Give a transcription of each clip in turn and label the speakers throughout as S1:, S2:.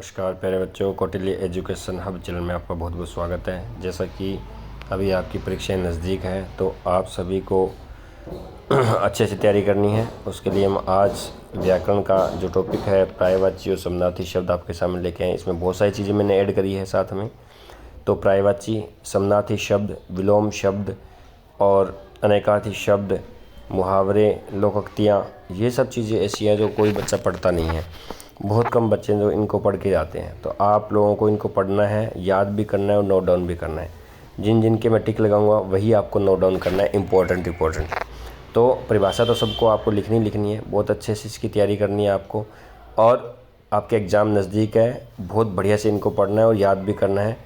S1: नमस्कार प्यारे बच्चों, कौटिल्य एजुकेशन हब चैनल में आपका बहुत बहुत स्वागत है। जैसा कि अभी आपकी परीक्षाएं नज़दीक हैं तो आप सभी को अच्छे से तैयारी करनी है। उसके लिए हम आज व्याकरण का जो टॉपिक है पर्यायवाची और समानार्थी शब्द आपके सामने लेके आए। इसमें बहुत सारी चीज़ें मैंने ऐड करी है साथ में। तो पर्यायवाची, समानार्थी शब्द, विलोम शब्द और अनेकार्थी शब्द, मुहावरे, लोकोक्तियाँ, ये सब चीज़ें ऐसी हैं जो कोई बच्चा पढ़ता नहीं है। बहुत कम बच्चे जो इनको पढ़ के जाते हैं। तो आप लोगों को इनको पढ़ना है, याद भी करना है और नोट डाउन भी करना है। जिन जिन के मैं टिक लगाऊंगा वही आपको नोट डाउन करना है, इम्पोर्टेंट। तो परिभाषा तो सबको आपको लिखनी है, बहुत अच्छे से इसकी तैयारी करनी है आपको। और आपके एग्ज़ाम नज़दीक है, बहुत बढ़िया से इनको पढ़ना है और याद भी करना है,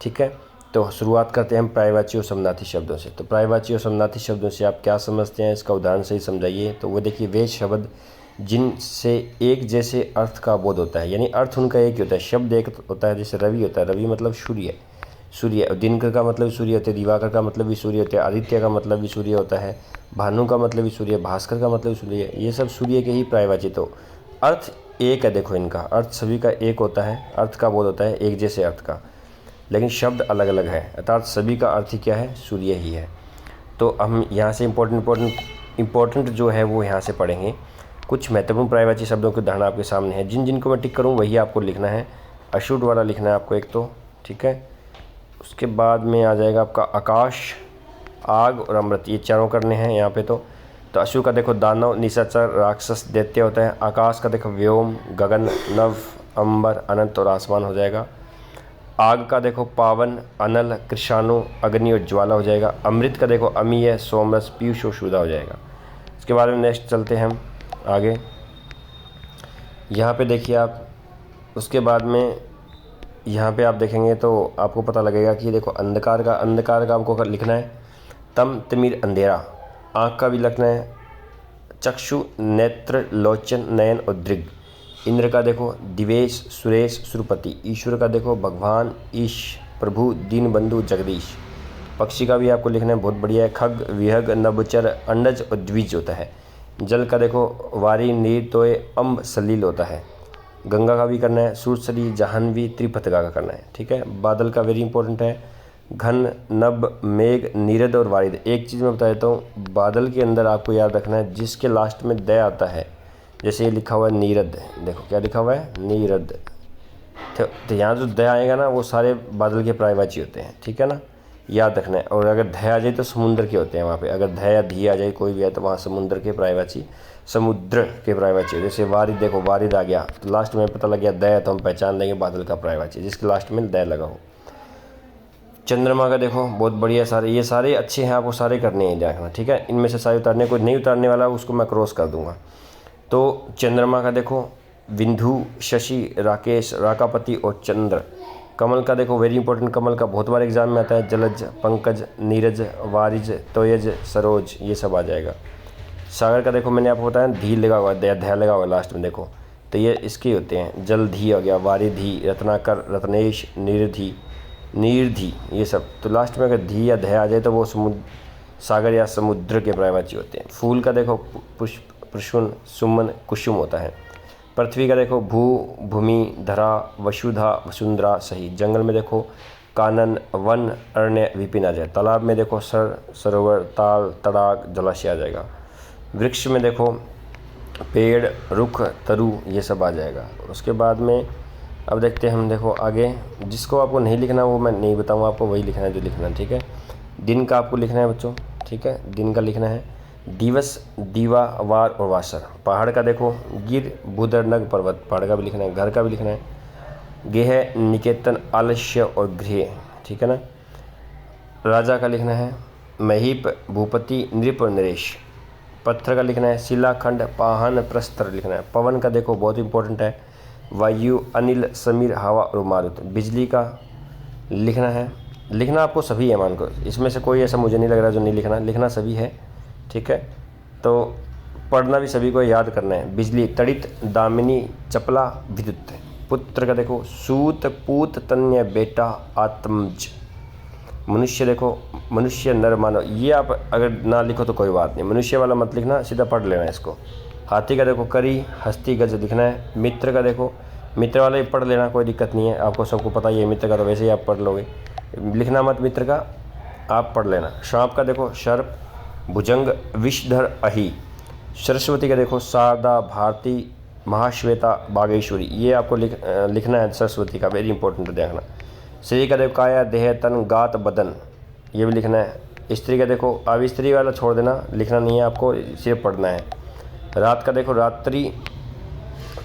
S1: ठीक है। तो शुरुआत करते हैं हम पर्यायवाची और समानार्थी शब्दों से। तो पर्यायवाची और समानार्थी शब्दों से आप क्या समझते हैं, इसका उदाहरण से ही समझाइए। तो वो देखिए, वे शब्द जिनसे एक जैसे अर्थ का बोध होता है, यानी अर्थ उनका एक ही होता है, शब्द एक होता है। जैसे रवि होता है, रवि मतलब सूर्य, दिनकर का मतलब सूर्य होता है, दिवाकर का मतलब भी सूर्य होता है, आदित्य का मतलब भी सूर्य होता है, भानु का मतलब भी सूर्य, भास्कर का मतलब सूर्य है। ये सब सूर्य के ही पर्यायवाची। तो अर्थ एक है, देखो इनका अर्थ सभी का एक होता है, अर्थ का बोध होता है एक जैसे अर्थ का, लेकिन शब्द अलग अलग है, अर्थात सभी का अर्थ ही क्या है, सूर्य ही है। तो हम यहाँ से इम्पोर्टेंट जो है वो यहाँ से पढ़ेंगे। कुछ महत्वपूर्ण पर्यायवाची शब्दों के उदाहरण आपके सामने हैं। जिन जिनको मैं टिक करूँ वही आपको लिखना है। अशुद्ध वाला लिखना है आपको एक तो, ठीक है। उसके बाद में आ जाएगा आपका आकाश, आग और अमृत, ये चारों करने हैं यहाँ पे। तो अशु का देखो दानव, निशाचर, राक्षस, दैत्य होता है। आकाश का देखो व्योम, गगन, नभ, अंबर, अनंत और आसमान हो जाएगा। आग का देखो पावन, अनल, कृषाणु, अग्नि और ज्वाला हो जाएगा। अमृत का देखो अमीय, सोमरस, पीयूष और शुदा हो जाएगा। इसके बाद में नेक्स्ट चलते हैं हम आगे। यहाँ पे देखिए आप, उसके बाद में यहाँ पे आप देखेंगे तो आपको पता लगेगा कि देखो अंधकार का आपको लिखना है तम, तिमिर, अंधेरा। आँख का भी लिखना है चक्षु, नेत्र, लोचन, नयन और दृग। इंद्र का देखो दिवेश, सुरेश, सुरपति। ईश्वर का देखो भगवान, ईश, प्रभु, दीन बंधु, जगदीश। पक्षी का भी आपको लिखना है, बहुत बढ़िया है, खग, विहग, नभचर, अंडज और द्विज होता है। जल का देखो वारी, नीर, तोय, अम्ब, सलील होता है। गंगा का भी करना है, सूरसरी, जाह्नवी, त्रिपथगा का करना है, ठीक है। बादल का वेरी इंपॉर्टेंट है, घन, नभ, मेघ, नीरद और वारिद। एक चीज़ मैं बता देता हूँ, बादल के अंदर आपको याद रखना है जिसके लास्ट में द आता है। जैसे ये लिखा हुआ है नीरद, देखो क्या लिखा हुआ है, नीरद। तो यहाँ जो द आएगा ना वो सारे बादल के पर्यायवाची होते हैं, ठीक है ना, याद रखना है। और अगर ध आ जाए तो समुद्र के होते हैं वहाँ पे। अगर ध या धी आ जाए कोई भी है तो वहाँ समुद्र के पर्यायवाची, समुद्र के पर्यायवाची। जैसे वारिद, देखो वारिद आ गया तो लास्ट में पता लग गया द, तो हम पहचान लेंगे बादल का पर्यायवाची जिसके लास्ट में द लगा हो। चंद्रमा का देखो बहुत बढ़िया, सारे ये सारे अच्छे हैं, आपको सारे करने हैं देखना, ठीक है। इनमें से सारे उतारने, कोई नहीं उतारने वाला उसको मैं क्रॉस कर दूंगा। तो चंद्रमा का देखो बिंदु, शशि, राकेश, राकापति और चंद्र। कमल का देखो वेरी इंपॉर्टेंट, कमल का बहुत बार एग्जाम में आता है, जलज, पंकज, नीरज, वारिज, तोयज, सरोज, ये सब आ जाएगा। सागर का देखो मैंने आपको बताया धी लगा हुआ, ध्या लगा हुआ लास्ट में, देखो तो ये इसके होते हैं। जलधी हो गया, वारिधी, रत्नाकर, रत्नेश, निर्धी, नीरधी, ये सब। तो लास्ट में अगर धी या ध आ जाए तो वो सागर या समुद्र के पर्यायवाची होते हैं। फूल का देखो पुष्प, प्रसून, सुमन, कुसुम होता है। पृथ्वी का देखो भू, भूमि, धरा, वसुधा, वसुंधरा, सही। जंगल में देखो कानन, वन, अरण्य, विपिन आ जाए। तालाब में देखो सर, सरोवर, ताल, तड़ाक, जलाशय आ जाएगा। वृक्ष में देखो पेड़, रुख, तरु, ये सब आ जाएगा। उसके बाद में अब देखते हैं हम, देखो आगे जिसको आपको नहीं लिखना वो मैं नहीं बताऊँगा, आपको वही लिखना है जो लिखना है, ठीक है। दिन का आपको लिखना है बच्चों, ठीक है, दिन का लिखना है दिवस, दीवा, वार और वासर। पहाड़ का देखो गिर, भूधर, नग, पर्वत, पहाड़ का भी लिखना है। घर का भी लिखना है गेह, निकेतन, आलस्य और गृह, ठीक है ना। राजा का लिखना है महीप, भूपति, नृप और नरेश। पत्थर का लिखना है शिलाखंड, पाहन, प्रस्तर लिखना है। पवन का देखो बहुत इंपॉर्टेंट है वायु, अनिल, समीर, हवा और मारुत। बिजली का लिखना है, लिखना आपको सभी है, मान को इसमें से कोई ऐसा मुझे नहीं लग रहा जो नहीं लिखना, लिखना सभी है, ठीक है। तो पढ़ना भी सभी को, याद करना है। बिजली, तड़ित, दामिनी, चपला, विद्युत। पुत्र का देखो सूत, पूत, तन्य, बेटा, आत्मज। मनुष्य देखो मनुष्य, नर, मानव। ये आप अगर ना लिखो तो कोई बात नहीं, मनुष्य वाला मत लिखना, सीधा पढ़ लेना इसको। हाथी का देखो करी, हस्ती, गज लिखना है। मित्र का देखो मित्र वाले पढ़ लेना, कोई दिक्कत नहीं है, आपको सबको पता ही है मित्र का, तो वैसे ही आप पढ़ लोगे, लिखना मत मित्र का, आप पढ़ लेना। सांप का देखो सर्प, भुजंग, विषधर, अहि। सरस्वती का देखो शारदा, भारती, महाश्वेता, बागेश्वरी। ये आपको लिखना है सरस्वती का, वेरी इंपॉर्टेंट देखना। शरीर का देखो काया, देह, तन, गात, बदन, ये भी लिखना है। स्त्री का देखो, अब स्त्री वाला छोड़ देना, लिखना नहीं है आपको, सिर्फ पढ़ना है। रात का देखो रात्रि,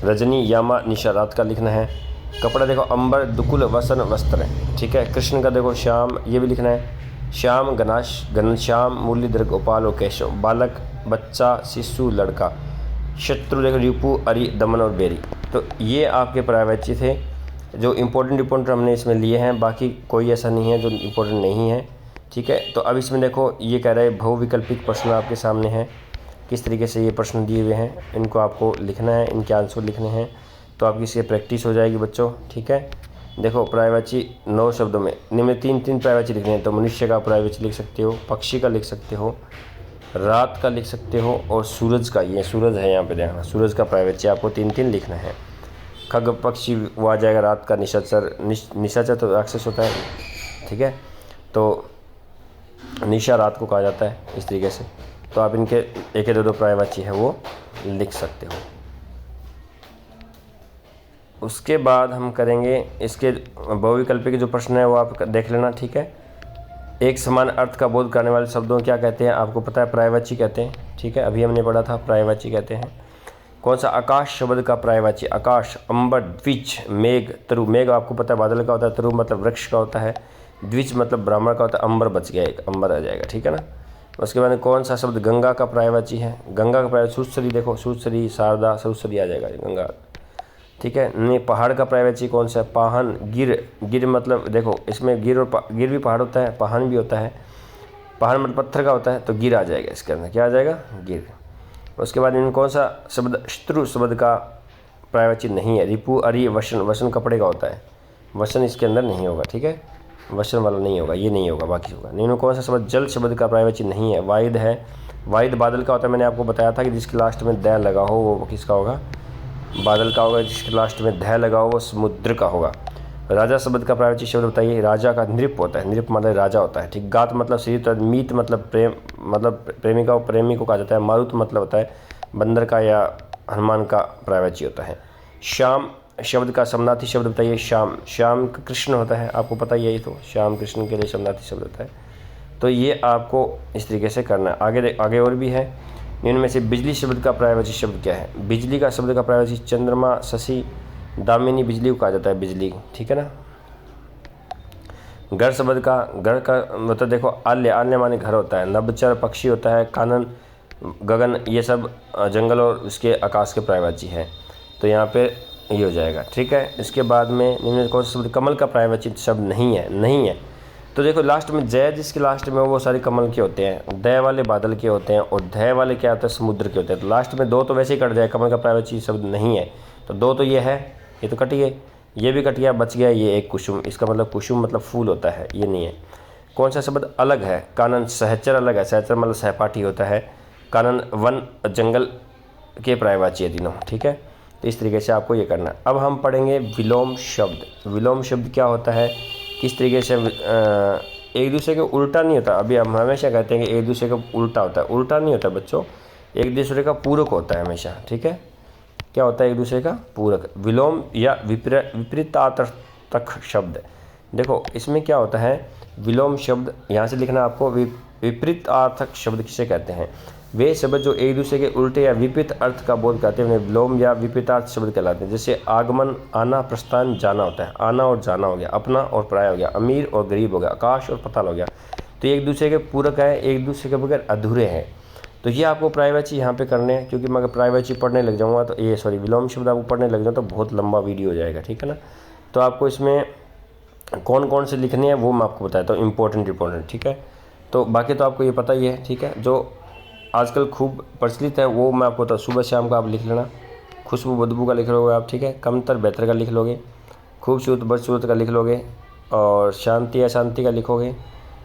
S1: रजनी, यामा, निशा, रात का लिखना है। कपड़ा देखो अंबर, दुकुल, वसन, वस्त्र, ठीक है। कृष्ण का देखो श्याम, ये भी लिखना है। श्याम, घनश्याम, मुरलीधर, गोपाल और केशव। बालक, बच्चा, शिशु, लड़का। शत्रु देखो रिपु, अरि, दमन और बेरी। तो ये आपके प्रायवाची थे जो इम्पोर्टेंट हमने इसमें लिए हैं, बाकी कोई ऐसा नहीं है जो इम्पोर्टेंट नहीं है, ठीक है। तो अब इसमें देखो ये कह रहे हैं बहुविकल्पिक प्रश्न आपके सामने हैं, किस तरीके से ये प्रश्न दिए हुए हैं, इनको आपको लिखना है, इनके आंसर लिखने हैं, तो आपकी इससे प्रैक्टिस हो जाएगी बच्चों, ठीक है। देखो प्रायवाची 9 शब्दों में निम्न 3 प्रायवाची लिखने हैं, तो मनुष्य का प्रायवाची लिख सकते हो, पक्षी का लिख सकते हो, रात का लिख सकते हो, और सूरज का, ये सूरज है यहाँ पे देखना, सूरज का प्रायवाची आपको 3 लिखना है। खग पक्षी वो आ जाएगा, रात का निशाचर, निशाचर तो राक्षस होता है, ठीक है, तो निशा रात को कहा जाता है, इस तरीके से। तो आप इनके 1-2 प्रायवाची है वो लिख सकते हो। उसके बाद हम करेंगे इसके बहुविकल्पी के जो प्रश्न है वो आप देख लेना, ठीक है। एक समान अर्थ का बोध करने वाले शब्दों क्या कहते हैं, आपको पता है प्रायवाची कहते हैं, ठीक है, अभी हमने पढ़ा था प्रायवाची कहते हैं। कौन सा आकाश शब्द का प्रायवाची, आकाश, अंबर, द्विज, मेघ, तरु। मेघ आपको पता है बादल का होता है, तरु मतलब वृक्ष का होता है, द्विज मतलब ब्राह्मण का होता है, अंबर बच गया, एक अंबर आ जाएगा, ठीक है ना। उसके बाद कौन सा शब्द गंगा का प्रायवाची है, गंगा का प्रायवाची सुश्री, देखो सुश्री, शारदा, सुश्री आ जाएगा गंगा, ठीक है। नहीं, पहाड़ का प्रायवाची कौन सा है, पाहन, गिर, गिर मतलब देखो इसमें गिर और गिर भी पहाड़ होता है, पाहन भी होता है, पाहन मतलब पत्थर का होता है, तो गिर आ जाएगा इसके अंदर, क्या आ जाएगा, गिर। उसके बाद इनमें कौन सा शब्द शत्रु शब्द का प्रायवाची नहीं है, रिपु, अरि, वसन, वसन कपड़े का होता है, वसन इसके अंदर नहीं होगा, ठीक है, वसन वाला नहीं होगा, ये नहीं होगा, बाकी होगा। इनमें कौन सा शब्द जल शब्द का प्रायवाची नहीं है, वाइद है, वाइद बादल का होता है, मैंने आपको बताया था कि जिसके लास्ट में द लगा हो वो किसका होगा, बादल का होगा, जिसके लास्ट में ध लगा हो वो समुद्र का होगा। राजा शब्द का प्रायवाची शब्द बताइए, राजा का नृप होता है, नृप मतलब राजा होता है, ठीक। गात मतलब शरीर, तो मीत मतलब प्रेम, मतलब प्रेमिका और प्रेमी को कहा जाता है। मारुत मतलब होता है बंदर का या हनुमान का प्रायवाची होता है। श्याम शब्द का समनार्थी शब्द बताइए, श्याम, श्याम कृष्ण होता है, आपको पता ही है, तो श्याम कृष्ण के लिए समनार्थी शब्द होता है। तो ये आपको इस तरीके से करना है। आगे और भी है, इनमें से बिजली शब्द का प्रायवाची शब्द क्या है, बिजली का शब्द का प्रायवाची चंद्रमा, शशि, दामिनी, बिजली को कहा जाता है बिजली, ठीक है ना। घर शब्द का, घर का मतलब देखो आल्य, आल्य माने घर होता है, नभचर पक्षी होता है, कानन, गगन, ये सब जंगल और उसके आकाश के प्रायवाची है, तो यहाँ पे ये हो जाएगा, ठीक है। इसके बाद में निम्न कौन सा शब्द कमल का प्रायवाची शब्द नहीं है, नहीं है, तो देखो लास्ट में जय, जिसके लास्ट में वो सारे कमल के होते हैं, दय वाले बादल के होते हैं, और धय वाले क्या होते हैं, समुद्र के होते हैं। तो लास्ट में 2 तो वैसे ही कट जाए, कमल का प्रायवाची शब्द नहीं है, तो 2 तो ये है, ये तो कट गए, ये भी कट गया, बच गया ये एक कुसुम, इसका मतलब कुसुम मतलब फूल होता है, ये नहीं है। कौन सा शब्द अलग है, कानन, सहचर अलग है, सहचर मतलब सहपाठी होता है, कानन वन जंगल के प्रायवाची है तीनों, ठीक है। तो इस तरीके से आपको ये करना है। अब हम पढ़ेंगे विलोम शब्द। विलोम शब्द क्या होता है, किस तरीके से एक दूसरे के उल्टा नहीं होता, अभी हम हमेशा कहते हैं कि एक दूसरे का उल्टा होता है, उल्टा नहीं होता बच्चों, एक दूसरे का पूरक होता है हमेशा, ठीक है। क्या होता है, एक दूसरे का पूरक। विलोम या विपरीतार्थक शब्द, देखो इसमें क्या होता है, विलोम शब्द यहाँ से लिखना आपको, विपरीतार्थक शब्द किसे कहते हैं, वे शब्द जो एक दूसरे के उल्टे या विपरीत अर्थ का बोध करते हैं उन्हें विलोम या विपरीतार्थ शब्द कहलाते हैं। जैसे आगमन, आना, प्रस्थान, जाना होता है, आना और जाना हो गया, अपना और पराया हो गया, अमीर और गरीब हो गया, आकाश और पताल हो गया, तो एक दूसरे के पूरक है, एक दूसरे के बगैर अधूरे हैं। तो ये आपको प्रायवाची यहाँ पे करने हैं, क्योंकि मैं अगर प्रायवाची पढ़ने लग जाऊँगा तो ये विलोम शब्द आपको पढ़ने लग जाऊँ तो बहुत लंबा वीडियो हो जाएगा, ठीक है ना। तो आपको इसमें कौन कौन से लिखने हैं वो मैं आपको बताता हूँ, इम्पोर्टेंट, ठीक है। तो बाकी तो आपको ये पता ही है, ठीक है। जो आजकल खूब प्रचलित है वो मैं आपको बताऊँ, सुबह शाम का आप लिख लेना, खुशबू बदबू का लिख लोगे आप, ठीक है। कमतर बेहतर का लिख लोगे, खूबसूरत बदसूरत का लिख लोगे, और शांति अशांति का लिखोगे,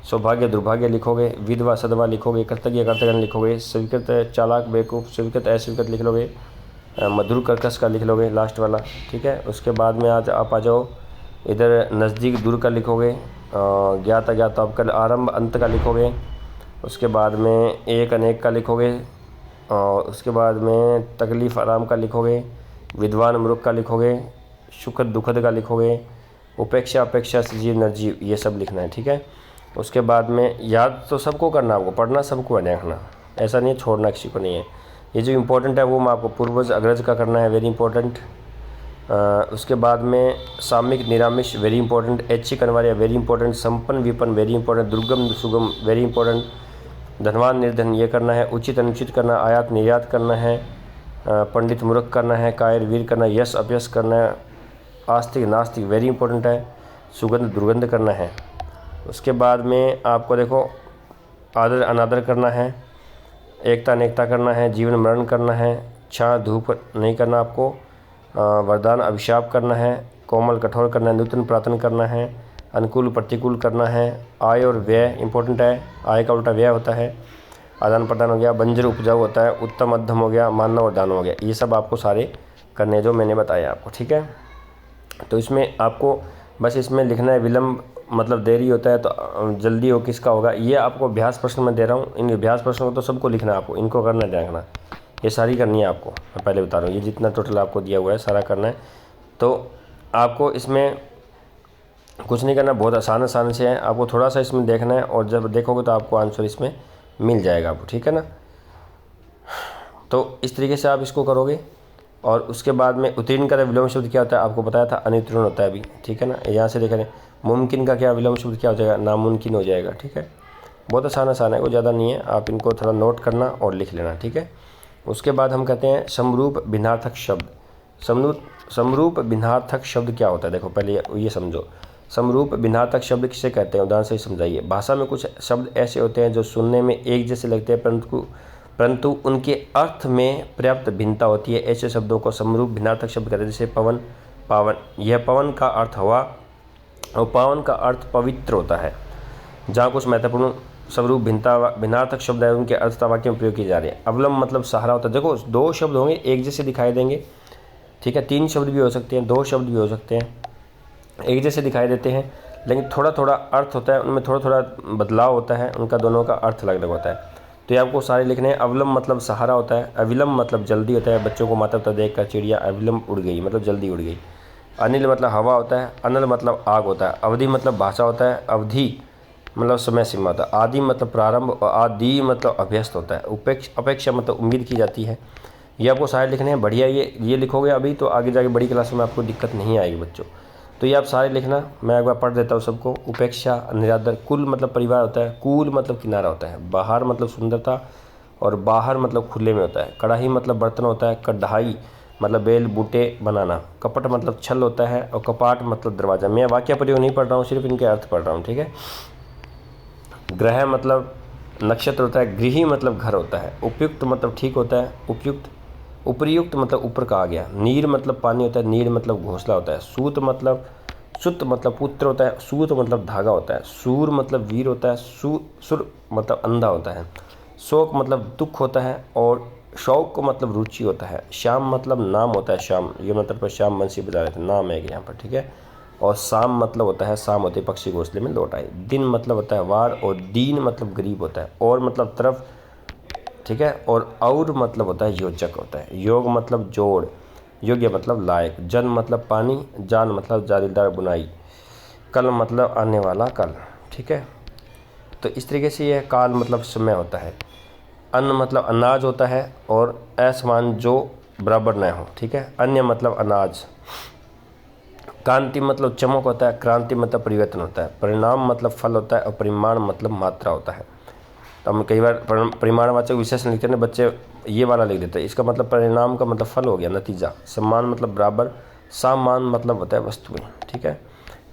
S1: सौभाग्य दुर्भाग्य लिखोगे, विधवा सदवा लिखोगे, कर्तव्य कर्तव्य लिखोगे, स्वीकृत चालाक बेवकूफ़, स्वीकृत अस्वीकृत लिख लोगे, मधुर कर्कश का लिख लोगे लास्ट वाला, ठीक है। उसके बाद में आज आप आ जाओ इधर नज़दीक दूर का लिखोगे, ज्ञात अज्ञात आप कल आरंभ अंत का लिखोगे। उसके बाद में एक अनेक का लिखोगे, और उसके बाद में तकलीफ़ आराम का लिखोगे, विद्वान मूर्ख का लिखोगे, सुखद दुखद का लिखोगे, उपेक्षा अपेक्षा सजीव निर्जीव, ये सब लिखना है, ठीक है। उसके बाद में याद तो सबको करना, आपको पढ़ना सबको है, देखना ऐसा नहीं है छोड़ना किसी को नहीं है। ये जो इम्पोर्टेंट है वो मैं आपको पूर्वज अग्रज का करना है, वेरी इंपॉर्टेंट। उसके बाद में सामिक निरामिष वेरी इंपॉर्टेंट, ऐच्छिक अनिवार्य वेरी इंपॉर्टेंट, संपन्न विपन्न वेरी इंपॉर्टेंट, दुर्गम सुगम वेरी इंपॉर्टेंट, धनवान निर्धन ये करना है, उचित अनुचित करना, आयात निर्यात करना है, पंडित मूर्ख करना है, कायर वीर करना, यश अपयश करना है, आस्तिक नास्तिक वेरी इंपॉर्टेंट है, सुगंध दुर्गंध करना है। उसके बाद में आपको देखो आदर अनादर करना है, एकता अनेकता करना है, जीवन मरण करना है, छाँ धूप नहीं करना आपको, वरदान अभिशाप करना है, कोमल कठोर करना है, नूतन प्रार्थना करना है, अनुकूल प्रतिकूल करना है, आय और व्यय इंपॉर्टेंट है, आय का उल्टा व्यय होता है, आदान प्रदान हो गया, बंजर उपजाऊ होता है, उत्तम मध्यम हो गया, मानव और दान हो गया। ये सब आपको सारे करने जो मैंने बताया आपको, ठीक है। तो इसमें आपको बस इसमें लिखना है विलम्ब मतलब देरी होता है तो जल्दी हो किसका होगा, ये आपको अभ्यास प्रश्न में दे रहा हूँ। इन अभ्यास प्रश्नों को तो सबको लिखना है आपको, इनको करना है, देखना ये सारी करनी है आपको, मैं पहले बता रहा हूँ। ये जितना टोटल आपको दिया हुआ है सारा करना है। तो आपको इसमें कुछ नहीं करना, बहुत आसान से है, आपको थोड़ा सा इसमें देखना है और जब देखोगे तो आपको आंसर इसमें मिल जाएगा आपको, ठीक है ना। तो इस तरीके से आप इसको करोगे। और उसके बाद में उत्तीर्ण का विलोम शब्द क्या होता है आपको बताया था, अनुत्तीर्ण होता है अभी, ठीक है ना। यहाँ से देख रहे हैं मुमकिन का क्या विलोम शब्द क्या हो जाएगा, नामुमकिन हो जाएगा, ठीक है। बहुत आसान है, वो ज़्यादा नहीं है, आप इनको थोड़ा नोट करना और लिख लेना, ठीक है। उसके बाद हम कहते हैं समरूप भिन्नार्थक शब्द। समरूप भिन्नार्थक शब्द क्या होता है, देखो पहले ये समझो। समरूप भिन्नार्थक शब्द किसे कहते हैं, उदाहरण से समझाइए। भाषा में कुछ शब्द ऐसे होते हैं जो सुनने में एक जैसे लगते हैं परंतु उनके अर्थ में पर्याप्त भिन्नता होती है, ऐसे शब्दों को समरूप भिन्नार्थक शब्द कहते हैं। जैसे पवन, पावन, यह पवन का अर्थ हवा और पावन का अर्थ पवित्र होता है। जहाँ कुछ महत्वपूर्ण समरूप भिन्नार्थक शब्द है उनके अर्थ वाक्य में प्रयोग किए जा रहे हैं। अवलंब मतलब सहारा होता है। देखो दो शब्द होंगे एक जैसे दिखाई देंगे, ठीक है, तीन शब्द भी हो सकते हैं, दो शब्द भी हो सकते हैं, एक जैसे दिखाई देते हैं, लेकिन थोड़ा थोड़ा अर्थ होता है, उनमें थोड़ा थोड़ा बदलाव होता है, उनका दोनों का अर्थ अलग अलग होता है। तो ये आपको सारे लिखने हैं। अविलंब मतलब सहारा होता है, अविलंब मतलब जल्दी होता है। बच्चों को माता पिता देख कर चिड़िया अविलंब उड़ गई मतलब जल्दी उड़ गई। अनिल मतलब हवा होता है, अनल मतलब आग होता है। अवधि मतलब भाषा होता है, अवधि मतलब समय सीमा होता है। आदि मतलब प्रारंभ और आदि मतलब अभ्यस्त होता है। अपेक्षा मतलब उम्मीद की जाती है। ये आपको सारे लिखने हैं। बढ़िया ये लिखोगे अभी तो आगे जाके बड़ी क्लास में आपको दिक्कत नहीं आएगी बच्चों। तो ये आप सारे लिखना, मैं एक बार पढ़ देता हूँ सबको। उपेक्षा, निरादर, कुल मतलब परिवार होता है, कूल मतलब किनारा होता है, बाहर मतलब सुंदरता और बाहर मतलब खुले में होता है। कढ़ाई मतलब बर्तन होता है, कढ़ाई मतलब बेल बूटे बनाना। कपट मतलब छल होता है और कपाट मतलब दरवाज़ा। मैं वाक्य प्रयोग नहीं पढ़ रहा हूँ, सिर्फ इनके अर्थ पढ़ रहा हूँ, ठीक है। ग्रह मतलब नक्षत्र होता है, गृही मतलब घर होता है। उपयुक्त मतलब ठीक होता है, उपयुक्त। उपर्युक्त मतलब ऊपर कहा गया। नीर मतलब पानी होता है, नीर मतलब घोंसला होता है। सूत मतलब पुत्र होता है, सूत मतलब धागा होता है। सूर मतलब वीर होता है, सुर मतलब अंधा होता है। शोक मतलब दुख होता है और शौक को मतलब रुचि होता है। श्याम मतलब नाम होता है, श्याम ये मतलब पर श्याम बंसी बजा रहे थे, नाम है यहाँ पर, ठीक है। और शाम मतलब होता है, शाम होते पक्षी घोंसले में लौट आए। दिन मतलब होता है वार और दीन मतलब गरीब होता है। और मतलब तरफ, ठीक है। और मतलब होता है योजक होता है। योग मतलब जोड़, योग्य मतलब लायक। जन मतलब पानी, जान मतलब जालीदार बुनाई। कल मतलब आने वाला कल, ठीक है। तो इस तरीके से यह काल मतलब समय होता है। अन्न मतलब अनाज होता है और असमान जो बराबर न हो, ठीक है। अन्य मतलब अनाज। कांति मतलब चमक होता है, क्रांति मतलब परिवर्तन होता है। परिणाम मतलब फल होता है और परिमाण मतलब मात्रा होता है। तो हम कई बार परिमाणवाचक विशेषण लिखते हैं, बच्चे ये वाला लिख देते हैं। इसका मतलब परिणाम का मतलब फल हो गया, नतीजा। सम्मान मतलब बराबर, सामान मतलब होता है वस्तुएं, ठीक है।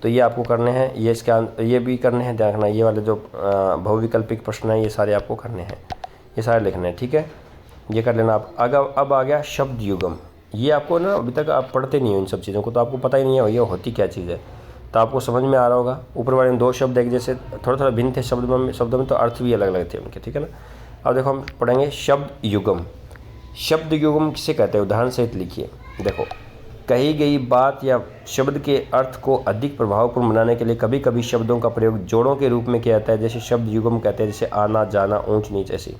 S1: तो ये आपको करने हैं, ये भी करने हैं, ध्यान रखना। ये वाले जो बहुविकल्पिक प्रश्न हैं ये सारे आपको करने हैं, ये सारे लिखने हैं, ठीक है। ये कर लेना आप। अब आ गया शब्द युगम। ये आपको ना अभी तक आप पढ़ते नहीं हो इन सब चीज़ों को, तो आपको पता ही नहीं है ये होती क्या चीज़ है। तो आपको समझ में आ रहा होगा। ऊपर वाले में दो शब्द एक जैसे थोड़ा थोड़ा भिन्न थे शब्दों में तो अर्थ भी अलग अलग थे उनके, ठीक है ना। अब देखो हम पढ़ेंगे शब्द युगम। शब्द युग्म किसे कहते हैं, उदाहरण सहित लिखिए। देखो, कही गई बात या शब्द के अर्थ को अधिक प्रभावपूर्ण बनाने के लिए कभी कभी शब्दों का प्रयोग जोड़ों के रूप में किया जाता है, जैसे शब्द युग्म कहते हैं, जैसे आना जाना ऊंच नीच ऐसी।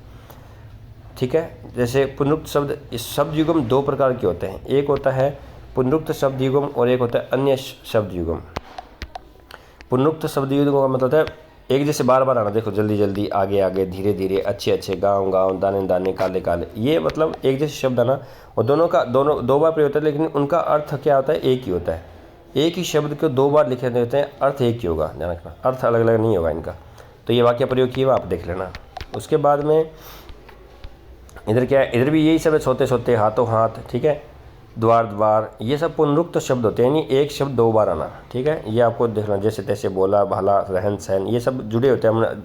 S1: ठीक है, जैसे पुनरुक्त शब्द, इस शब्द युग्म दो प्रकार के होते हैं, एक होता है पुनरुक्त शब्द युग्म और एक होता है अन्य शब्द युग्म। पुनरुक्त शब्द युग्म का मतलब होता है एक जैसे बार बार आना, देखो जल्दी जल्दी, आगे आगे, धीरे धीरे, अच्छे अच्छे, गाँव गाँव, दाने दाने, काले काले, ये मतलब एक जैसे शब्द आना। और दोनों दो बार प्रयोग होता है, लेकिन उनका अर्थ क्या होता है, एक ही होता है। एक ही शब्द को दो बार लिखे होते हैं, अर्थ एक ही होगा, ध्यान रखना, अर्थ अलग अलग नहीं होगा इनका। तो ये वाक्य प्रयोग किए हुआ आप देख लेना। उसके बाद में इधर क्या है, इधर भी यही सब है, सोते सोते, हाथों हाथ, ठीक है, द्वार द्वार, ये सब पुनरुक्त शब्द होते हैं, यानी एक शब्द दो बार आना। ठीक है, ये आपको देखना, जैसे तैसे, बोला भाला, रहन सहन, ये सब जुड़े होते हैं हम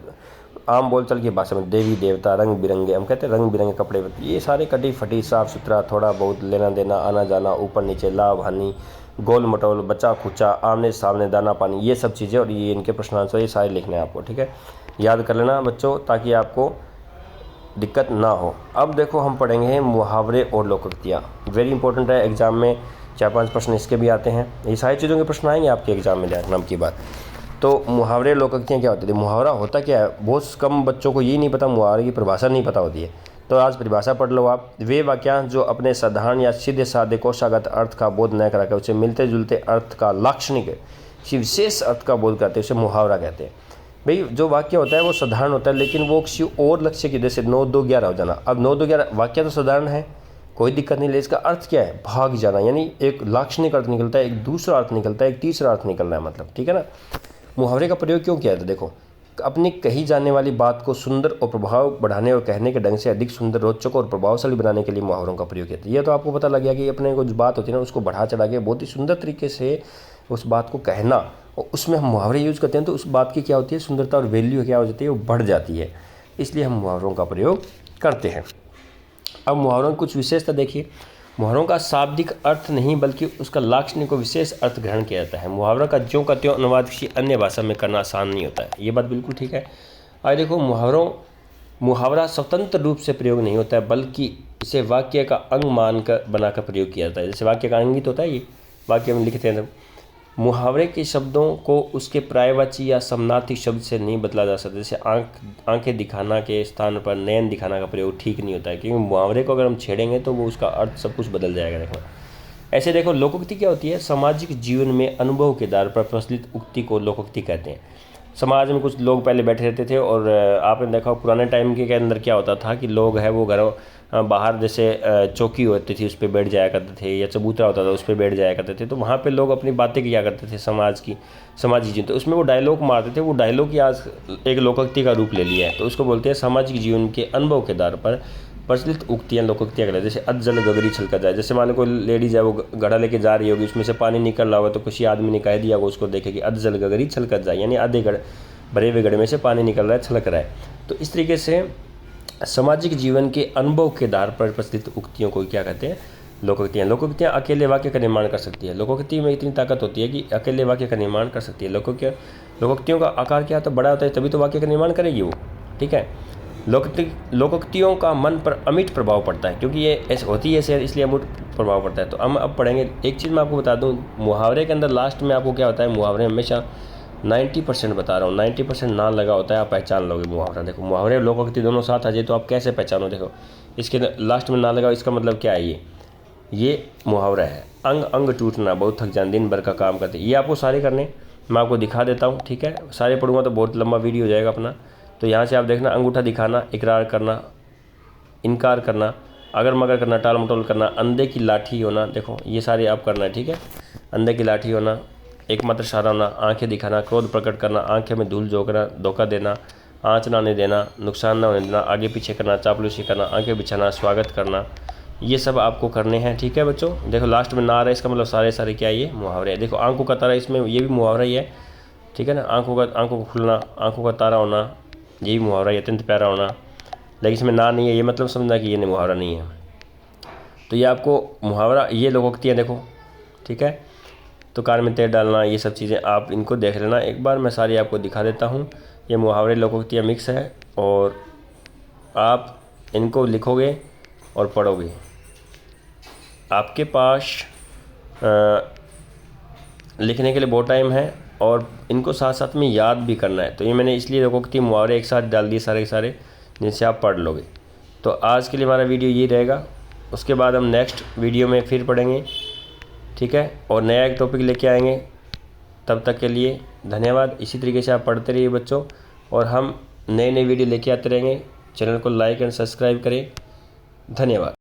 S1: आम बोलचाल की भाषा में। देवी देवता, रंग बिरंगे, हम कहते हैं रंग बिरंगे कपड़े, ये सारे कटी फटी, साफ सुथरा, थोड़ा बहुत, लेना देना, आना जाना, ऊपर नीचे, लाभ हानि, गोल मटोल, बचा खुचा, आमने सामने, दाना पानी, ये सब चीज़ें, और ये इनके प्रश्नांश, ये सारे लिखने हैं आपको। ठीक है, याद कर लेना बच्चों, ताकि आपको दिक्कत ना हो। अब देखो हम पढ़ेंगे मुहावरे और लोकोक्तियाँ, वेरी इंपॉर्टेंट है, एग्जाम में 4-5 प्रश्न इसके भी आते हैं, ये सारी चीज़ों के प्रश्न आएंगे आपके एग्जाम में, ध्यान नाम की बात। तो मुहावरे लोकोक्तियाँ क्या होती है, मुहावरा होता क्या है, बहुत कम बच्चों को यही नहीं पता, मुहावरे की परिभाषा नहीं पता होती है। तो आज परिभाषा पढ़ लो आप। वे वाक्यांश जो अपने साधारण या सीधे साधे कोशागत अर्थ का बोध न कराकर उसे मिलते जुलते अर्थ का लाक्षणिक किसी विशेष अर्थ का बोध करते हैं, उसे मुहावरा कहते हैं। भाई जो वाक्य होता है वो साधारण होता है, लेकिन वो किसी और लक्ष्य की, जैसे 9 2 11 हो जाना। अब 9 2 11 वाक्य तो साधारण है, कोई दिक्कत नहीं, लेकिन इसका अर्थ क्या है, भाग जाना, यानी एक लाक्षणिक अर्थ निकलता है, एक दूसरा अर्थ निकलता है, एक तीसरा अर्थ निकल रहा है, मतलब। ठीक है ना। मुहावरे का प्रयोग क्यों किया था, देखो, अपनी कही जाने वाली बात को सुंदर और प्रभाव बढ़ाने और कहने के ढंग से अधिक सुंदर, रोचक और प्रभावशाली बनाने के लिए मुहावरों का प्रयोग किया था। यह तो आपको पता लग गया कि अपने को जो बात होती है ना, उसको बढ़ा चढ़ा के बहुत ही सुंदर तरीके से उस बात को कहना, और उसमें हम मुहावरे यूज़ करते हैं, तो उस बात की क्या होती है, सुंदरता और वैल्यू क्या हो जाती है, वो बढ़ जाती है। इसलिए हम मुहावरों का प्रयोग करते हैं। अब मुहावरों की कुछ विशेषता देखिए। मुहावरों का शाब्दिक अर्थ नहीं बल्कि उसका लाक्षणिक को विशेष अर्थ ग्रहण किया जाता है। मुहावरा का ज्यों का त्यों अनुवाद किसी अन्य भाषा में करना आसान नहीं होता है, ये बात बिल्कुल ठीक है। और देखो, मुहावरा स्वतंत्र रूप से प्रयोग नहीं होता है, बल्कि इसे वाक्य का अंग मानकर बनाकर प्रयोग किया जाता है। जैसे वाक्य का अंगित होता है, ये वाक्य में लिखते हैं। मुहावरे के शब्दों को उसके पर्यायवाची या समनार्थी शब्द से नहीं बदला जा सकता। जैसे आंखें दिखाना के स्थान पर नयन दिखाना का प्रयोग ठीक नहीं होता है, क्योंकि मुहावरे को अगर हम छेड़ेंगे तो वो उसका अर्थ सब कुछ बदल जाएगा। देखो ऐसे, देखो लोकोक्ति क्या होती है, सामाजिक जीवन में अनुभव के आधार पर प्रचलित उक्ति को लोकोक्ति कहते हैं। समाज में कुछ लोग पहले बैठे रहते थे, और आपने देखा पुराने टाइम के अंदर क्या होता था कि लोग है वो घरों बाहर, जैसे चौकी होती थी उस पर बैठ जाया करते थे, या चबूतरा होता था उस पर बैठ जाया करते थे। तो वहाँ पे लोग अपनी बातें किया करते थे, समाजी जीवन। तो उसमें वो डायलॉग मारते थे, वो डायलॉग की आज एक लोकोक्ति का रूप ले लिया है। तो उसको बोलते हैं सामाजिक जीवन के अनुभव के आधार पर प्रचलित उक्तियाँ लोकोक्तियाँ कहलाती हैं। जैसे अज्जल गगरी छलका जाए, जैसे मान लो कोई लेडीज है, वो घड़ा लेके जा रही होगी, उसमें से पानी निकल रहा होगा, तो किसी आदमी ने कह दिया होगा उसको देखे कि अज्जल गगरी छलकत जाए, यानी आधे भरे हुए घड़े में से पानी निकल रहा है, छलक रहा है। तो इस तरीके से सामाजिक जीवन के अनुभव के आधार पर प्रचलित उक्तियों को क्या कहते हैं, लोकोक्तियाँ। लोकोक्तियाँ अकेले वाक्य का निर्माण कर सकती है। लोकोक्ति में इतनी ताकत होती है कि अकेले वाक्य का निर्माण कर सकती है। लोकोक्तियों का आकार क्या होता है, बड़ा होता है, तभी तो वाक्य का निर्माण करेगी वो। ठीक है, लोकोक्तियों का मन पर अमिट प्रभाव पड़ता है, क्योंकि ये ऐसे होती है, इसलिए अमिट प्रभाव पड़ता है। तो हम अब पढ़ेंगे। एक चीज़ मैं आपको बता दूँ, मुहावरे के अंदर लास्ट में आपको क्या होता है, मुहावरे हमेशा 90% बता रहा हूँ, 90% ना लगा होता है, आप पहचान लोगे मुहावरा। देखो मुहावरे और लोकोक्ति दोनों साथ आ जाए तो आप कैसे पहचानो। देखो इसके लास्ट में ना लगा, इसका मतलब क्या है, ये मुहावरा है। अंग अंग टूटना, बहुत थक जान, दिन भर का काम करते, ये आपको सारे करने, मैं आपको दिखा देता हूँ। ठीक है, सारे पढ़ूंगा तो बहुत लंबा वीडियो हो जाएगा अपना। तो यहाँ से आप देखना, अंगूठा दिखाना, इकरार करना, इनकार करना, अगर मगर करना, टाल मटोल करना, अंधे की लाठी होना, देखो ये सारे आप करना है। ठीक है, अंधे की लाठी होना, एकमात्र सहारा होना, आंखें दिखाना, क्रोध प्रकट करना, आंखें में धूल झोंकना, धोखा देना, आँच ना आने देना, नुकसान ना होने देना, आगे पीछे करना, चापलूसी करना, आंखें बिछाना, स्वागत करना, ये सब आपको करने हैं। ठीक है बच्चों, देखो लास्ट में ना आ रहा है, इसका मतलब सारे क्या ये मुहावरे हैं। देखो आंखों का तारा, इसमें ये भी मुहावरा ही है। ठीक है ना, आंखों को खुलना, आंखों का तारा होना, ये भी मुहावरा है, अत्यंत प्यारा होना। लेकिन इसमें ना नहीं है, ये मतलब समझना कि ये मुहावरा नहीं है। तो ये आपको मुहावरा, ये लोकोक्तियाँ देखो। ठीक है, तो कार में तेल डालना, ये सब चीज़ें आप इनको देख लेना एक बार, मैं सारी आपको दिखा देता हूँ। ये मुहावरे लोकोक्तियाँ मिक्स है, और आप इनको लिखोगे और पढ़ोगे। आपके पास लिखने के लिए बहुत टाइम है और इनको साथ साथ में याद भी करना है। तो ये मैंने इसलिए देखो कि मुहावरे एक साथ डाल दिए सारे के सारे, जिनसे आप पढ़ लोगे। तो आज के लिए हमारा वीडियो ये रहेगा। उसके बाद हम नेक्स्ट वीडियो में फिर पढ़ेंगे, ठीक है, और नया एक टॉपिक लेके आएंगे। तब तक के लिए धन्यवाद। इसी तरीके से आप पढ़ते रहिए बच्चों, और हम नए नए वीडियो लेके आते रहेंगे। चैनल को लाइक एंड सब्सक्राइब करें। धन्यवाद।